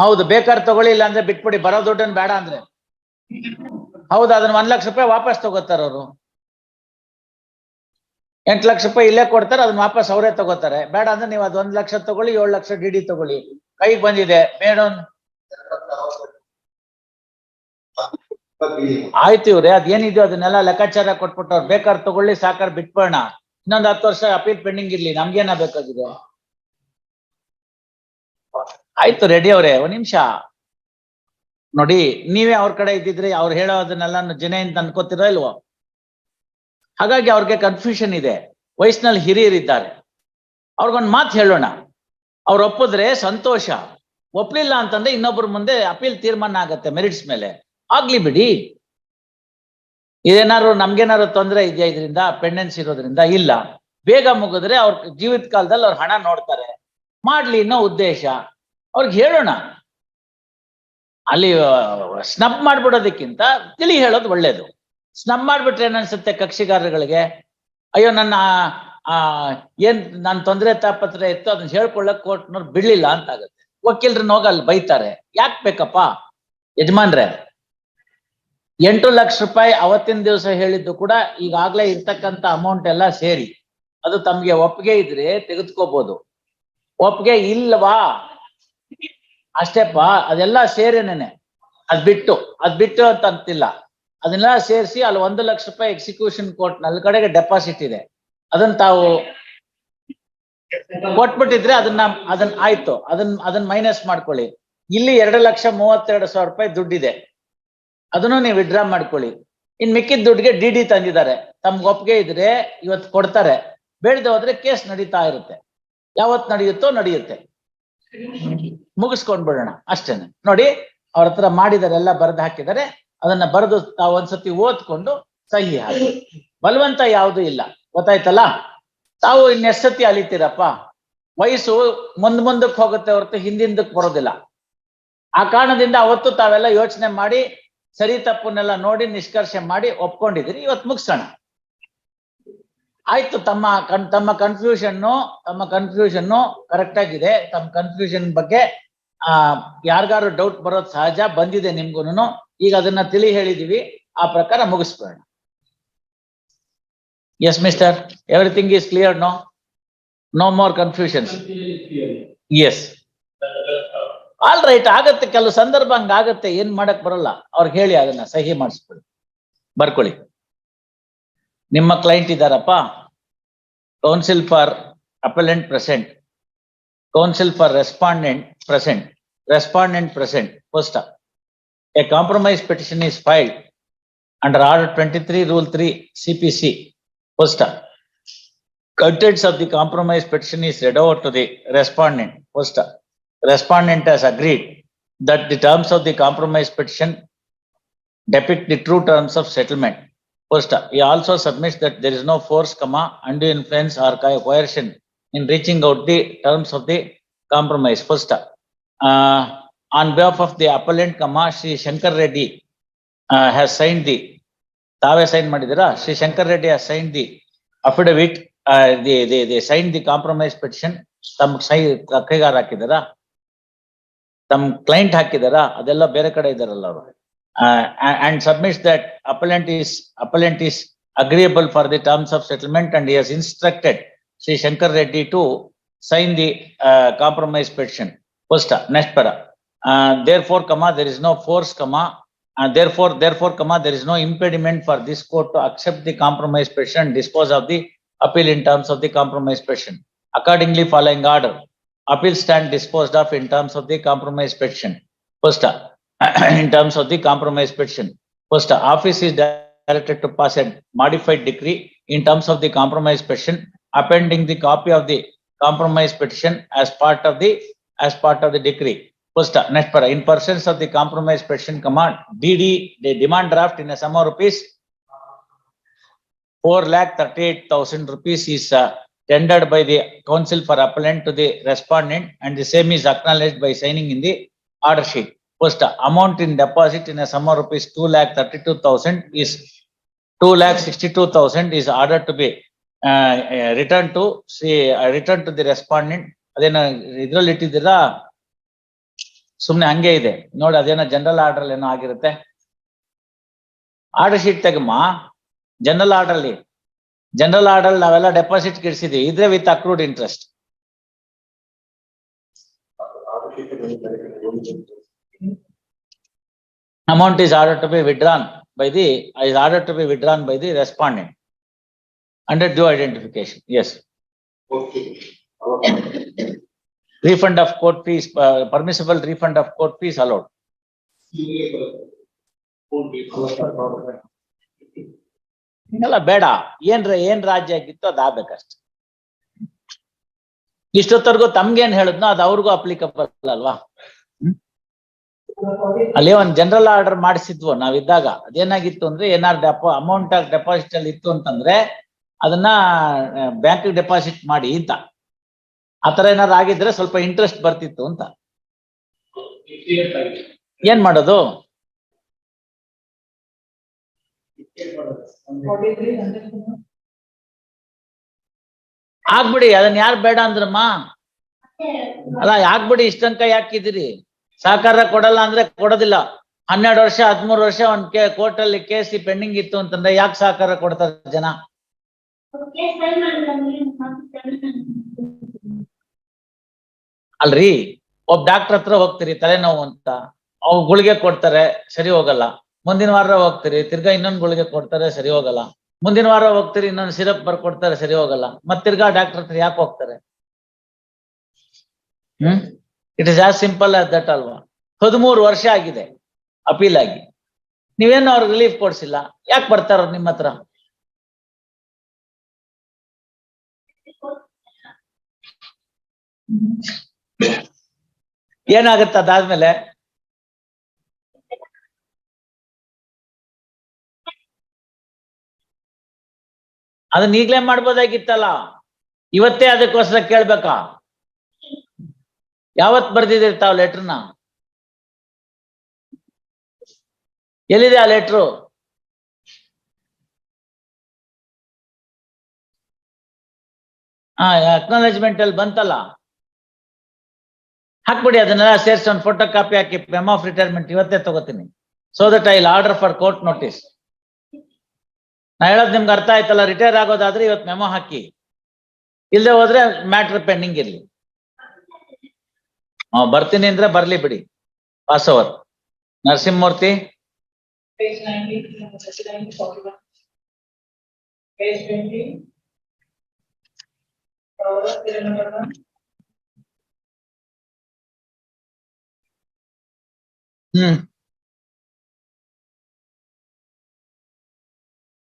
ಹೌದು, ಬೇಕಾದ್ರೆ ತಗೊಳ್ಳಿ, ಇಲ್ಲ ಅಂದ್ರೆ ಬಿಟ್ಬಿಡಿ. ಬರೋ ದುಡ್ಡನ್ನು ಬೇಡ ಅಂದ್ರೆ ಹೌದು, ಅದನ್ನ 1 ಲಕ್ಷ ರೂಪಾಯಿ ವಾಪಸ್ ತಗೋತಾರ ಅವರು. 8 ಲಕ್ಷ ರೂಪಾಯಿ ಇಲ್ಲೇ ಕೊಡ್ತಾರೆ, ಅದನ್ನ ವಾಪಸ್ ಅವರೇ ತಗೋತಾರೆ. ಬೇಡ ಅಂದ್ರೆ ನೀವು ಅದ್ 1 ಲಕ್ಷ ತಗೊಳ್ಳಿ, 7 ಲಕ್ಷ ಡಿ ತಗೊಳ್ಳಿ. ಕೈಗೆ ಬಂದಿದೆ ಮೇಡಮ್. ಆಯ್ತು ಇವ್ರೆ, ಅದೇನಿದೆಯೋ ಅದನ್ನೆಲ್ಲ ಲೆಕ್ಕಾಚಾರ ಕೊಟ್ಬಿಟ್ಟು ಅವ್ರು ಬೇಕಾದ್ರೆ ತಗೊಳ್ಳಿ, ಸಾಕಾರ ಬಿಟ್ಬೋಣ. ಇನ್ನೊಂದು 10 ವರ್ಷ ಅಪೀಲ್ ಪೆಂಡಿಂಗ್ ಇರ್ಲಿ, ನಮ್ಗೇನ ಬೇಕಾಗಿದೆ. ಆಯ್ತು ರೆಡ್ಡಿ ಅವ್ರೆ, ಒಂದ್ ನಿಮಿಷ ನೋಡಿ. ನೀವೇ ಅವ್ರ ಕಡೆ ಇದ್ದಿದ್ರೆ ಅವ್ರು ಹೇಳೋದನ್ನೆಲ್ಲ ಜನ ಅಂತ ಅನ್ಕೋತಿರೋ ಇಲ್ವೋ? ಹಾಗಾಗಿ ಅವ್ರಿಗೆ ಕನ್ಫ್ಯೂಷನ್ ಇದೆ. ವಯಸ್ಸಿನಲ್ಲಿ ಹಿರಿಯರಿದ್ದಾರೆ, ಅವ್ರಿಗೊಂದ್ ಮಾತು ಹೇಳೋಣ. ಅವ್ರು ಒಪ್ಪಿದ್ರೆ ಸಂತೋಷ, ಒಪ್ಲಿಲ್ಲ ಅಂತಂದ್ರೆ ಇನ್ನೊಬ್ಬರ ಮುಂದೆ ಅಪೀಲ್ ತೀರ್ಮಾನ ಆಗತ್ತೆ ಮೆರಿಟ್ಸ್ ಮೇಲೆ. ಆಗ್ಲಿ ಬಿಡಿ. ಇದೇನಾದ್ರು ನಮ್ಗೇನಾದ್ರು ತೊಂದರೆ ಇದೆಯಾ ಇದರಿಂದ? ಪೆಂಡೆನ್ಸ್ ಇರೋದ್ರಿಂದ ಇಲ್ಲ. ಬೇಗ ಮುಗಿದ್ರೆ ಅವ್ರ ಜೀವಿತ ಕಾಲದಲ್ಲಿ ಅವ್ರ ಹಣ ನೋಡ್ತಾರೆ, ಮಾಡ್ಲಿ ಅನ್ನೋ ಉದ್ದೇಶ. ಅವ್ರಿಗೆ ಹೇಳೋಣ. ಅಲ್ಲಿ ಸ್ನಬ್ ಮಾಡ್ಬಿಡೋದಕ್ಕಿಂತ ತಿಳಿ ಹೇಳೋದು ಒಳ್ಳೇದು. ಸ್ನಬ್ ಮಾಡ್ಬಿಟ್ರೆ ಏನನ್ಸುತ್ತೆ ಕಕ್ಷಿಗಾರಗಳಿಗೆ? ಅಯ್ಯೋ ನನ್ನ ಏನ್ ನನ್ ತೊಂದರೆ ತಾಪತ್ರ ಇತ್ತು ಅದನ್ನ ಹೇಳ್ಕೊಳ್ಳಕ್ ಕೋರ್ಟ್ನವ್ರು ಬಿಡ್ಲಿಲ್ಲ ಅಂತ ಆಗುತ್ತೆ. ವಕೀಲರನ್ನ ಹೋಗಿ ಅಲ್ಲಿ ಬೈತಾರೆ. ಯಾಕೆ ಬೇಕಪ್ಪ ಯಜಮಾನ್ರೆ? 8 ಲಕ್ಷ ರೂಪಾಯಿ ಅವತ್ತಿನ ದಿವಸ ಹೇಳಿದ್ದು ಕೂಡ ಈಗಾಗ್ಲೇ ಇರ್ತಕ್ಕಂಥ ಅಮೌಂಟ್ ಎಲ್ಲ ಸೇರಿ, ಅದು ತಮ್ಗೆ ಒಪ್ಪಿಗೆ ಇದ್ರೆ ತೆಗೆದುಕೋಬಹುದು. ಒಪ್ಪಿಗೆ ಇಲ್ವಾ ಅಷ್ಟೇಪ್ಪ, ಅದೆಲ್ಲ ಸೇರೇನೇನೆ. ಅದ್ ಬಿಟ್ಟು ಅಂತ ಅಂತಿಲ್ಲ. ಅದನ್ನೆಲ್ಲ ಸೇರಿಸಿ ಅಲ್ಲಿ 1 ಲಕ್ಷ ರೂಪಾಯಿ ಎಕ್ಸಿಕ್ಯೂಷನ್ ಕೋರ್ಟ್ ನಲ್ಲಿ ಕಡೆಗೆ ಡೆಪಾಸಿಟ್ ಇದೆ. ಅದನ್ನ ತಾವು ಕೊಟ್ಬಿಟ್ಟಿದ್ರೆ ಅದನ್ನ ಆಯ್ತು, ಅದನ್ನ ಮೈನಸ್ ಮಾಡ್ಕೊಳ್ಳಿ. ಇಲ್ಲಿ 2,32,000 ರೂಪಾಯಿ ದುಡ್ಡಿದೆ, ಅದನ್ನು ನೀವು ವಿಡ್ರಾ ಮಾಡ್ಕೊಳ್ಳಿ. ಇನ್ ಮಿಕ್ಕಿದ ದುಡ್ಡಿಗೆ ಡಿ ತಂದಿದ್ದಾರೆ. ತಮ್ಗೆ ಒಪ್ಪಿಗೆ ಇದ್ರೆ ಇವತ್ತು ಕೊಡ್ತಾರೆ, ಬೇಡದೆ ಹೋದ್ರೆ ಕೇಸ್ ನಡೀತಾ ಇರುತ್ತೆ. ಯಾವತ್ ನಡೆಯುತ್ತೆ, ಮುಗಿಸ್ಕೊಂಡ್ ಬಿಡೋಣ ಅಷ್ಟೇನೆ. ನೋಡಿ, ಅವ್ರ ಹತ್ರ ಮಾಡಿದಾರೆ, ಎಲ್ಲ ಬರೆದು ಹಾಕಿದ್ದಾರೆ. ಅದನ್ನ ಬರೆದು ತಾವು ಒಂದ್ಸತಿ ಓದ್ಕೊಂಡು ಸಹಿ ಹಾಕಿ. ಬಲವಂತ ಯಾವುದು ಇಲ್ಲ, ಗೊತ್ತಾಯ್ತಲ್ಲ? ತಾವು ಇನ್ನೆಷ್ಟ್ ಸತಿ ಅಲಿತೀರಪ್ಪ? ವಯಸ್ಸು ಮುಂದಕ್ಕೆ ಹೋಗುತ್ತೆ ಹೊರತು ಹಿಂದಿಂದಕ್ಕೆ ಬರೋದಿಲ್ಲ. ಆ ಕಾರಣದಿಂದ ಅವತ್ತು ತಾವೆಲ್ಲ ಯೋಚನೆ ಮಾಡಿ ಸರಿ ತಪ್ಪನ್ನೆಲ್ಲ ನೋಡಿ ನಿಷ್ಕರ್ಷೆ ಮಾಡಿ ಒಪ್ಕೊಂಡಿದ್ದೀರಿ. ಇವತ್ತು ಮುಗಿಸೋಣ. ಆಯ್ತು, ತಮ್ಮ ಕನ್ಫ್ಯೂಷನ್ ಕರೆಕ್ಟ್ ಆಗಿದೆ. ತಮ್ಮ ಕನ್ಫ್ಯೂಷನ್ ಬಗ್ಗೆ ಯಾರಿಗಾರು ಡೌಟ್ ಬರೋದು ಸಹಜ, ಬಂದಿದೆ ನಿಮ್ಗೂನು. ಈಗ ಅದನ್ನ ತಿಳಿ ಹೇಳಿದೀವಿ, ಆ ಪ್ರಕಾರ ಮುಗಿಸ್ಬೇಡ. Yes mister, everything is clear? No more confusions? Yes, all right. ಆಗತ್ತೆ, ಕೆಲವು ಸಂದರ್ಭ ಹಂಗಾಗತ್ತೆ, ಏನ್ ಮಾಡಕ್ ಬರಲ್ಲ. ಅವ್ರಿಗೆ ಹೇಳಿ ಅದನ್ನ ಸಹಿ ಮಾಡಿಸ್ಕೊಳ್ಳಿ, ಬರ್ಕೊಳ್ಳಿ. ನಿಮ್ಮ ಕ್ಲೈಂಟ್ ಇದ್ದಾರಪ್ಪ. Counsel for appellant present, counsel for respondent present. First, a compromise petition is filed under Order 23 Rule 3 CPC. First, contents of the compromise petition is read over to the respondent. First, respondent has agreed that the terms of the compromise petition depict the true terms of settlement. First, he also submits that there is no force, undue influence or coercion in reaching out the terms of the compromise. First, on behalf of the appellant, Shri Shankar Reddy has signed the Tave sign madidira. Shri Shankar Reddy has signed the affidavit. They signed the compromise petition. Tam ಕೈಗಾರ ಹಾಕಿದಾರ, ತಮ್ಮ client ಹಾಕಿದಾರ, ಅದೆಲ್ಲ ಬೇರೆ ಕಡೆ ಇದಾರಲ್ಲ ಅವರು. And submits that appellant is agreeable for the terms of settlement, and he has instructed Shri Shankar Reddy to sign the compromise petition. First, next para. Therefore, there is no force, therefore, there is no impediment for this court to accept the compromise petition and dispose of the appeal in terms of the compromise petition. Accordingly, following order, appeal stand disposed of in terms of the compromise petition. First, in terms of the compromise petition. First, office is directed to pass a modified decree in terms of the compromise petition, appending the copy of the compromise petition as part of the decree. First, next para. In pursuance of the compromise petition, DD, the demand draft in a sum of rupees 4,38,000 rupees is tendered by the counsel for appellant to the respondent, and the same is acknowledged by signing in the order sheet. First, amount in deposit in a sum of rupees 2,32,000 is 2,62,000 is ordered to be returned to the respondent. Adena idralli ittidira ಸುಮ್ನೆ ಹಂಗೆ ಇದೆ ನೋಡಿ, ಅದೇನೋ general order ಏನೋ ಆಗಿರುತ್ತೆ. Order sheet ತೆಗಮ್ಮ. General order ನಾವೆಲ್ಲ deposit ಗಿಡ್ಸಿದ್ವಿ, ಇದ್ರೆ with accrued interest. Amount is ordered to be withdrawn by the respondent under due identification. Yes. Okay. Refund of court fees, permissible refund of court fees allowed. ಹಿಂಗೆಲ್ಲ ಬೇಡ. ಏನ್ ರಾಜ್ಯ ಆಗಿತ್ತು ಅದು ಆಗ್ಬೇಕಷ್ಟೆ. ಇಷ್ಟೊತ್ತರ್ಗು ತಮ್ಗೇನ್ ಹೇಳಿದ್ನೋ ಅದು ಅವ್ರಿಗೂ ಅಪ್ಲಿಕಬಲ್ ಅಲ್ವಾ? ಅಲ್ಲಿ ಒಂದ್ ಜನರಲ್ ಆರ್ಡರ್ ಮಾಡಿಸಿದ್ವು ನಾವಿದ್ದಾಗ. ಅದೇನಾಗಿತ್ತು ಅಂದ್ರೆ ಏನಾದ್ರು ಅಮೌಂಟ್ ಡೆಪಾಸಿಟ್ ಅಲ್ಲಿ ಇತ್ತು ಅಂತಂದ್ರೆ ಅದನ್ನ ಬ್ಯಾಂಕ್ ಡೆಪಾಸಿಟ್ ಮಾಡಿ ಅಂತ. ಆತರ ಏನಾದ್ರು ಆಗಿದ್ರೆ ಸ್ವಲ್ಪ ಇಂಟ್ರೆಸ್ಟ್ ಬರ್ತಿತ್ತು ಅಂತ. ಏನ್ ಮಾಡೋದು? ಆಗ್ಬಿಡಿ, ಅದನ್ನ ಯಾರು ಬೇಡ ಅಂದ್ರಮ್ಮ. ಅಲ್ಲ ಆಗ್ಬಿಡಿ, ಇಷ್ಟಂಕ ಯಾಕಿದಿರಿ? ಸಹಕಾರ ಕೊಡಲ್ಲ ಅಂದ್ರೆ ಕೊಡೋದಿಲ್ಲ. 12 ವರ್ಷ 13 ವರ್ಷ ಒಂದ್ ಕೋರ್ಟ್ ಅಲ್ಲಿ ಕೇಸ್ ಪೆಂಡಿಂಗ್ ಇತ್ತು ಅಂತಂದ್ರೆ ಯಾಕೆ ಸಹಕಾರ ಕೊಡ್ತಾರೆ ಜನ? ಅಲ್ರಿ, ಒಬ್ಬ ಡಾಕ್ಟರ್ ಹತ್ರ ಹೋಗ್ತೀರಿ ತಲೆನೋವು ಅಂತ, ಅವ್ರು ಗುಳಿಗೆ ಕೊಡ್ತಾರೆ, ಸರಿ ಹೋಗಲ್ಲ. ಮುಂದಿನ ವಾರ ಹೋಗ್ತೀರಿ, ತಿರ್ಗಾ ಇನ್ನೊಂದು ಗುಳಿಗೆ ಕೊಡ್ತಾರೆ, ಸರಿ ಹೋಗಲ್ಲ. ಮುಂದಿನ ವಾರ ಹೋಗ್ತೀರಿ, ಇನ್ನೊಂದು ಸಿರಪ್ ಬರ್ಕೊಡ್ತಾರೆ, ಸರಿ ಹೋಗಲ್ಲ. ಮತ್ ತಿರ್ಗಾ ಡಾಕ್ಟರ್ ಹತ್ರ ಯಾಕೆ ಹೋಗ್ತಾರೆ? It is as simple as that ಅಲ್ವಾ? 13 ವರ್ಷ ಆಗಿದೆ ಅಪೀಲ್ ಆಗಿ, ನೀವೇನು ಅವ್ರಿಗೆ ರಿಲೀಫ್ ಕೊಡ್ಸಿಲ್ಲ, ಯಾಕೆ ಬರ್ತಾರ ನಿಮ್ಮ ಹತ್ರ? ಏನಾಗುತ್ತೆ ಅದಾದ್ಮೇಲೆ? ಅದನ್ನ ಈಗ್ಲೇ ಮಾಡ್ಬೋದಾಗಿತ್ತಲ್ಲ, ಇವತ್ತೇ ಅದಕ್ಕೋಸ್ಕರ ಕೇಳ್ಬೇಕಾ? ಯಾವತ್ ಬರ್ದಿದ್ದೀರಿ ತಾವ್ ಲೆಟರ್ನ? ಎಲ್ಲಿದೆ ಆ ಲೆಟ್ರು? ಅಕ್ನಾಲೆಜ್ಮೆಂಟ್ ಅಲ್ಲಿ ಬಂತಲ್ಲ, ಹಾಕ್ಬಿಡಿ. ಅದನ್ನೆಲ್ಲ ಸೇರ್ಸಿ ಒಂದು ಫೋಟೋ ಕಾಪಿ ಹಾಕಿ ಮೆಮೋ ಆಫ್ ರಿಟೈರ್ಮೆಂಟ್ ಇವತ್ತೇ ತಗೋತೀನಿ. So that I will order for court notice. ನಾ ಹೇಳೋದು ನಿಮ್ಗೆ ಅರ್ಥ ಆಯ್ತಲ್ಲ? ರಿಟೈರ್ ಆಗೋದಾದ್ರೆ ಇವತ್ತು ಮೆಮೋ ಹಾಕಿ, ಇಲ್ಲದೆ ಹೋದ್ರೆ ಮ್ಯಾಟ್ರ್ ಪೆಂಡಿಂಗ್ ಇರ್ಲಿ. ಬರ್ತೀನಿ ಅಂದ್ರೆ ಬರ್ಲಿ ಬಿಡಿ. Pass over. Narasimhamurthy. Page 19, 41. Page 20. ಹ್ಮ್